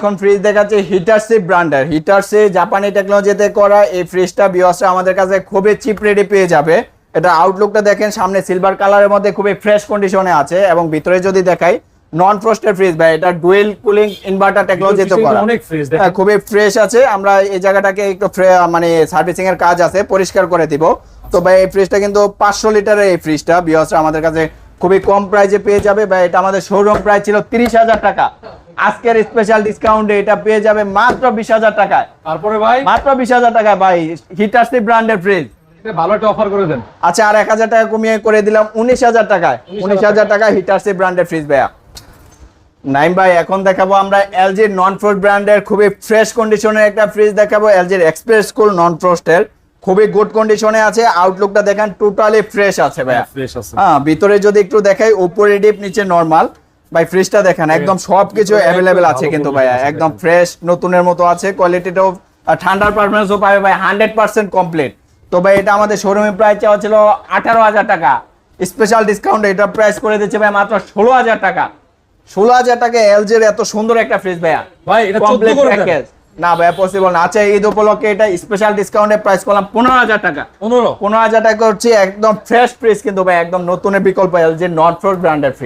এখন ফ্রিজ দেখাচ্ছি হিটারসি ব্র্যান্ডের। হিটারসি জাপানি টেকনোলজিতে করা এই ফ্রিজটা ভিউয়ার্সরা আমাদের কাছে খুবই চিপ রেটে পেয়ে যাবে। এটা আউটলুকটা দেখেন, সামনে সিলভার কালারের মধ্যে খুবই ফ্রেশ কন্ডিশনে আছে এবং ভিতরে যদি দেখাই নন ফ্রস্টেড ফ্রিজ ভাই, এটা ডুয়েল কুলিং ইনভার্টার টেকনোলজিতে করা, অনেক ফ্রিজ খুবই ফ্রেশ আছে। আমরা এই জায়গাটাকে একটু মানে সার্ভিসিং এর কাজ আছে, পরিষ্কার করে দিব। তো ভাই এই ফ্রিজটা কিন্তু 500 লিটারের এই ফ্রিজটা ভিউয়ার্সরা আমাদের কাছে খুবই কম প্রাইসে পেয়ে যাবে ভাই। এটা আমাদের শোরুম প্রাইস ছিল 30,000 টাকা, আজকের স্পেশাল ডিসকাউন্টে এটা পেয়ে যাবে মাত্র 20,000 টাকায়। তারপরে ভাই মাত্র 20,000 টাকায় ভাই হিটারসি ব্র্যান্ডের ফ্রিজ। ভালো একটা অফার করে দেন। আচ্ছা, আর 1,000 টাকা কমিয়ে করে দিলাম 19,000 টাকায়। 19,000 টাকায় হিটারসি ব্র্যান্ডের ফ্রিজ ভাইয়া। নাইম ভাই এখন দেখাবো আমরা এলজির নন ফ্রস্ট ব্র্যান্ডের খুবই ফ্রেশ কন্ডিশনের একটা ফ্রিজ দেখাবো। এলজির এক্সপ্রেস কুল নন ফ্রস্টের খুবই গুড কন্ডিশনে আছে। আউটলুকটা দেখেন টোটালি ফ্রেশ আছে ভাইয়া। ফ্রেশ আছে। হ্যাঁ, ভিতরে যদি একটু দেখাই উপরে ডিপ নিচে নরমাল। ভাই ফ্রিজটা দেখেন একদম সবকিছু অ্যাভেলেবেল আছে কিন্তু ভাইয়া, একদম ফ্রেশ নতুনের মতো আছে। কোয়ালিটিটাও ঠান্ডার পারফরম্যান্সও পাবে ভাই 100% কমপ্লিট। তো ভাই এটা আমাদের শোরুমে প্রাইস চাওয়া ছিল 18,000 টাকা, স্পেশাল ডিসকাউন্ট এটা প্রাইস করে দিচ্ছে ভাই মাত্র 16,000 টাকা। 16,000 টাকা এলজির এত সুন্দর একটা ফ্রিজ ভাইয়া। ভাই এটা 14 করে দেন। না ভাইয়া পসিবল না। আচ্ছা, ঈদ উপলক্ষে এটা স্পেশাল ডিসকাউন্টে প্রাইস করলাম 15,000 টাকা। 15,000 টাকা হচ্ছে একদম ফ্রেশ ফ্রিজ কিন্তু ভাই, একদম নতুনের বিকল্প এলজির নন ফ্রস্ট ব্র্যান্ডের ফ্রিজ।